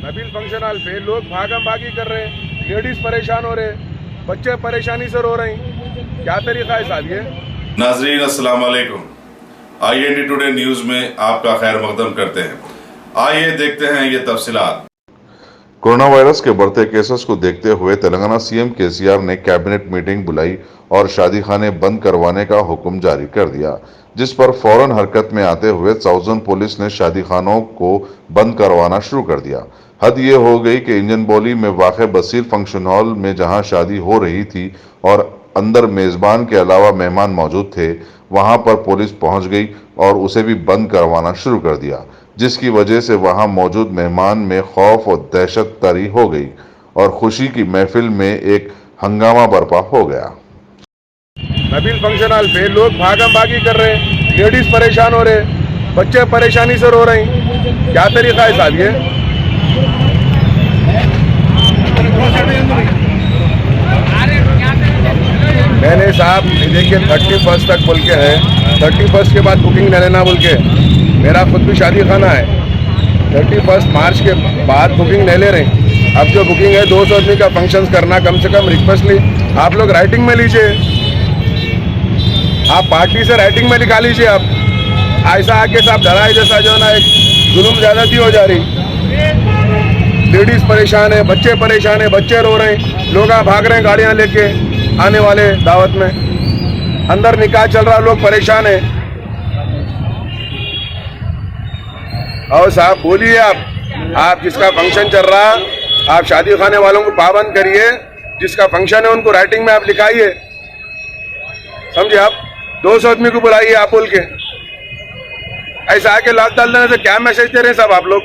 Nabeel function hall पे लोग भागम भागी कर रहे हैं, लेडीज परेशान हो रहे हैं, बच्चे परेशानी से रो रहे हैं। क्या तरीका है साहब ये? नाजरीन अस्सलाम वालेकुम। IND टुडे न्यूज में आपका खैर मकदम करते हैं। आइए देखते हैं ये तफसीलात। कोरोना वायरस के बढ़ते केसेस को देखते हुए तेलंगाना CM KCR ने कैबिनेट मीटिंग बुलाई और शादी खाने बंद करवाने का हुक्म जारी कर दिया, जिस पर फौरन हरकत में आते हुए साउथर्न पुलिस ने शादी खानों को बंद करवाना शुरू कर दिया। हद ये हो गई कि इंजन बोली में वाक़ बसीर फंक्शन हॉल में जहां शादी हो रही थी और अंदर मेजबान के अलावा मेहमान मौजूद थे, वहां पर पुलिस पहुंच गई और उसे भी बंद करवाना शुरू कर दिया, जिसकी वजह से वहां मौजूद मेहमान में खौफ और दहशत तारी हो गई और खुशी की महफिल में एक हंगामा बर्पा हो गया। नबील फंक्शन हॉल पे लोग भागम भागी कर रहे हैं, लेडीज परेशान हो रहे हैं, बच्चे परेशानी से रो रहे हैं। क्या तरीका है साहब ये? मैंने साहब देखिए 31 तक बोल के है, 31 के बाद बुकिंग न लेना बोल के। मेरा खुद भी शादी खाना है, 31 मार्च के बाद बुकिंग नहीं ले रहे। अब जो बुकिंग है 200 आदमी का फंक्शन करना, कम से कम रिक्वेस्ट ली आप लोग राइटिंग में लीजिए, आप पार्टी से राइटिंग में लिखा लीजिए। आप ऐसा आके साहब डराए जैसा जो ना एक जुल्म ज्यादती हो जा रही। लेडीज परेशान है, बच्चे परेशान है, बच्चे रो रहे हैं, लोग भाग रहे हैं गाड़ियां लेके आने वाले दावत में, अंदर निकाह चल रहा, लोग परेशान है। और साहब बोलिए आप जिसका फंक्शन चल रहा, आप शादी खाने वालों को पाबंद करिए, जिसका फंक्शन है उनको राइटिंग में आप लिखाइए, समझे? आप 200 आदमी को बुलाइए आप बोल के। ऐसा आके लात डाल देने से क्या मैसेज दे रहे हैं साहब आप लोग?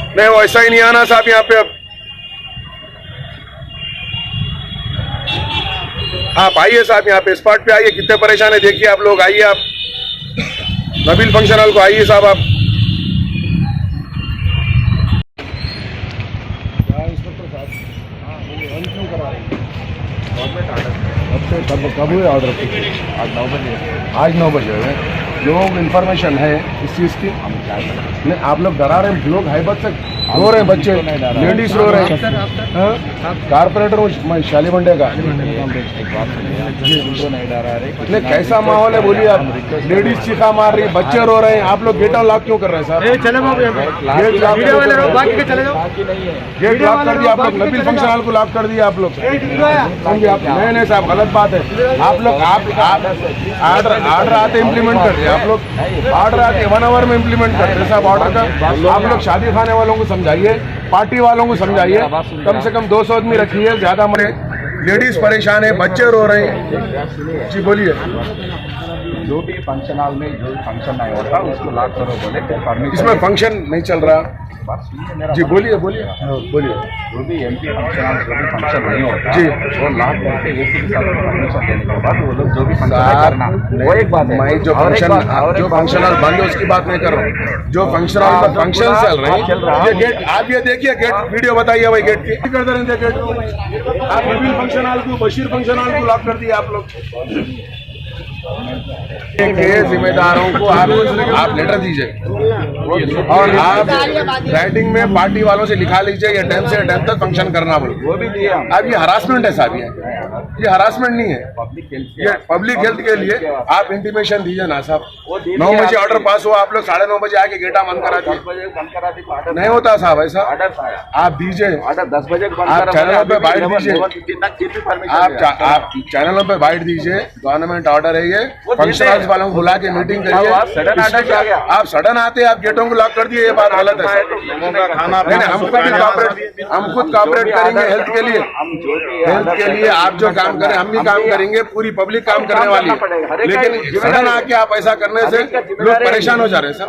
नहीं, वो ऐसा ही नहीं आना साहब यहाँ पे। अब आप आइए साहब, यहाँ पे स्पॉट पे आइए, कितने परेशान है देखिए आप लोग। आइए आप नबील फंक्शन हॉल को आइए साहब। आप कब हुए ऑर्डर? आज 9 बजे जो इन्फॉर्मेशन है इस चीज़ की, नहीं आप लोग डरा रहे हैं, लोग हैबत से रो रहे हैं, बच्चे लेडीज रो रहे हैं। कारपोरेटर शाली मंडे का नहीं, कैसा माहौल है बोलिए आप? लेडीज चीखा मार रही है, बच्चे रो रहे हैं, आप लोग गेट लॉक क्यों कर रहे हैं साहब? गेट लॉक कर दिया आप लोग, नबील फंक्शन हॉल को लॉक कर दिया आप लोग, समझे आप? नहीं साहब, गलत बात है। आप लोग आप ऑर्डर आते इम्प्लीमेंट करते, आप लोग ऑर्डर आते 1 आवर में इम्प्लीमेंट करते साहब ऑर्डर का। आप लोग शादी खाने वालों को समझाइए, पार्टी वालों को समझाइए, कम से कम 200 आदमी रखिए, ज्यादा मरे। लेडीज परेशान है, बच्चे रो रहे हैं। जी बोलिए। जो भी फंक्शन हॉल में जो फंक्शन नहीं होता उसको लॉक करो बोले, परमिशन इसमें फंक्शन नहीं चल रहा। जी बोलिए बोलिए बोलिए। जो भी MP फंक्शन हॉल जो भी फंक्शन नहीं होता जी, वो लॉक करके AC के साथ परमिशन देने के बाद वो लोग जो भी फंक्शन करना, वो एक बात है। मैं जो फंक्शन हॉल बंद है उसकी बात नहीं कर रहा हूँ, जो फंक्शन हॉल का फंक्शन चल रही है, ये गेट आप ये देखिए, गेट वीडियो बताइए भाई, गेट की कर दे रहे थे गेट को। आप नबील फंक्शन हॉल को, बशीर फंक्शन हॉल को लॉक कर दिया आप लोग के जिम्मेदारों को। आप लेटर दीजिए और आप राइटिंग में पार्टी वालों से लिखा लीजिए ये टाइम से टाइम तक फंक्शन करना बोले। वो भी दिया। अब ये हरासमेंट है साहब, ये हरासमेंट नहीं है, ये पब्लिक हेल्थ के लिए आप इंटीमेशन दीजिए ना साहब। 9 बजे ऑर्डर पास हुआ, आप लोग 9:30 बजे आके गेटा बंद करा दिए। नहीं होता साहब ऐसा, आप दीजिए ऑर्डर 10 बजे। आप चैनलों पे बाइट दीजिए, आप चैनलों पे बाइट दीजिए, गवर्नमेंट ऑर्डर है ये। फंक्शन हॉल वालों को बुला के मीटिंग करिए। आप सडन आते आप गेटों को लॉक कर दिए, ये बात गलत है। हम खुद कॉपरेट करेंगे हेल्थ के लिए, आप जो काम करें हम भी काम करेंगे, पूरी पब्लिक काम करने वाली है। लेकिन सडन आके आप ऐसा करने से लोग परेशान हो जा रहे हैं सर।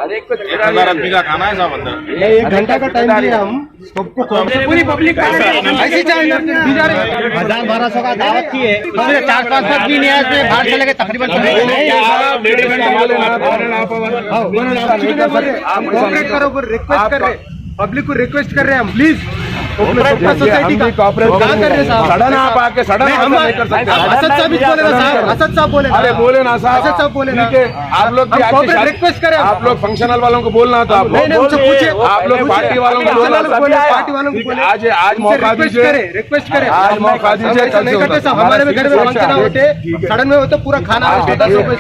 1000 आदमी का खाना है साहब अंदर। 1 घंटा का टाइम दिया हम सबको, पूरी पब्लिक ऐसी 1200 का दावत की है, 4-5 आदमी बाहर चले गए तकरीबन। कोऑपरेट करो, रिक्वेस्ट कर रहे, पब्लिक को रिक्वेस्ट कर रहे हैं हम, प्लीज सोसाइटी का कहाँ कर रहे साहब? सडन आप आके सडन हम नहीं कर सकते। असद साहब ही बोले ना साहब, असद साहब बोले ना। अरे बोले ना साहब, असद साहब बोले ना। ठीक है, आप लोग भी हम आके corporate request करें। आप लोग फंक्शनल वालों को बोलना था। आप नहीं नहीं उनसे पूछे, आप लोग पार्टी वालों को बोलना था। पार्टी वालों को बोले आज मौका दीजिए, रिक्वेस्ट करें आज मौका दीजिए। ऐसा नहीं करते साहब, हमारे भी घर में फंक्शन होते, सडन में होते, पूरा खाना होता, 10 रुपए।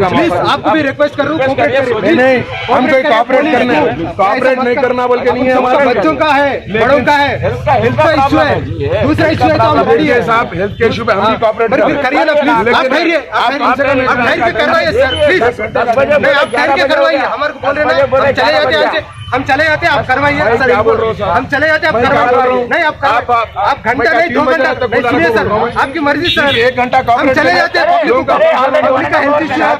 प्लीज आपको भी रिक्वेस्ट कर रहा हूँ, नहीं हम कोई कॉपरेट करना कॉपरेट नहीं करना बोल के नहीं है हमारे बच्चों का है, बड़ों का है, हेल्थ का इश्यू है, दूसरा इश्यू है तो हम रेडी है साहब। हेल्थ के इशू पे हम भी कॉपरेट फिर करिए ना प्लीज, आप ठहरिए, आप ठहर के करवाइए सर प्लीज, नहीं आप ठहर के करवाइए, हमारे को बोल रहे ना हम चले जाते यहाँ से, हम चले जाते आप करवाइए सर, हम चले जाते आप करवाइए, नहीं आप घंटा नहीं 2 घंटा नहीं, सुनिए सर आपकी मर्जी सर, 1 घंटा हम चले जाते हैं, पब्लिक का हेल्थ इश्यू है,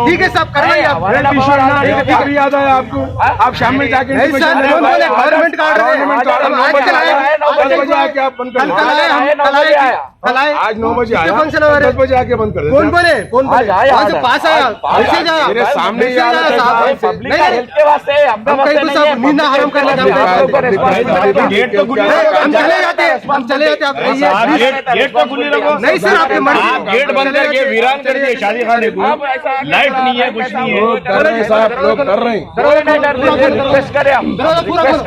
ठीक है साहब करवाइए आप, हेल्थ इशू याद आया आपको, आप शाम में जाके नहीं सर कौन बोले गवर्नमेंट का ऑर्डर है, हम आज कल आए, 10 बजे आके आप बंद कर कल आए, हम कल आए, आज 9 बजे आया, फंक्शन हो रहे 10 बजे आके बंद कर देते। कौन बोले वहाँ से पास आया, मैसेज आया, मेरे सामने ही मैसेज आ रहा आया था, साहब, नहीं हम कहीं तो सब नींद हराम करने जाते हैं, गेट तो खुली हम चले जाते हैं, हम चले जाते हैं, आप रहिए, गेट तो खुली रखो। नहीं सर आपकी मर्जी, आप गेट बंद करके वीरान कर दिए शादी खाने को, लाइट नहीं है, कुछ नहीं है। कर रहे हैं साहब, लोग कर रहे हैं। दरवाजा पूरा खोलो।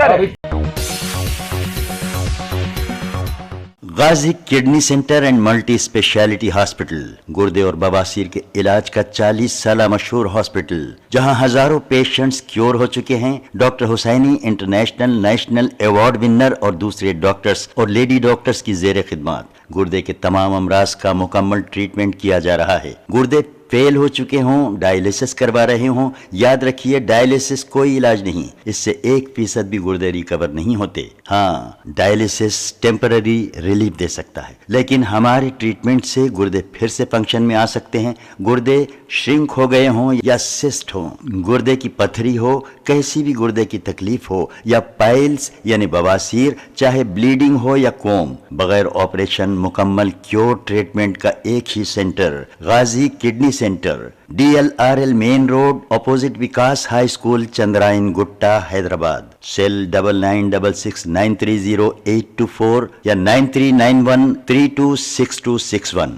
Ghazi kidney centre and multi speciality hospital गुर्दे और बवासीर के इलाज का 40 साल मशहूर हॉस्पिटल, जहां हजारों पेशेंट्स क्योर हो चुके हैं। Doctor Husaini international national award winner और दूसरे डॉक्टर्स और लेडी डॉक्टर्स की जेर खिदमत गुर्दे के तमाम अमराज का मुकम्मल ट्रीटमेंट किया जा रहा है। गुर्दे फेल हो चुके हों, डायलिसिस करवा रहे हों, याद रखिए डायलिसिस कोई इलाज नहीं, इससे 1% भी गुर्दे रिकवर नहीं होते। हाँ, डायलिसिस टेम्पररी रिलीफ दे सकता है, लेकिन हमारे ट्रीटमेंट से गुर्दे फिर से फंक्शन में आ सकते हैं। गुर्दे श्रिंक हो गए हों या सिस्ट हो, गुर्दे की पथरी हो, कैसी भी गुर्दे की तकलीफ हो, या पाइल्स यानी बवासीर, चाहे ब्लीडिंग हो या कोम, बगैर ऑपरेशन मुकम्मल क्योर ट्रीटमेंट का एक ही centre, Ghazi kidney centre, DLRL main road opposite Vikas high school, Chandrayan Gutta, Hyderabad. Cell 9966930824 या 9391326261।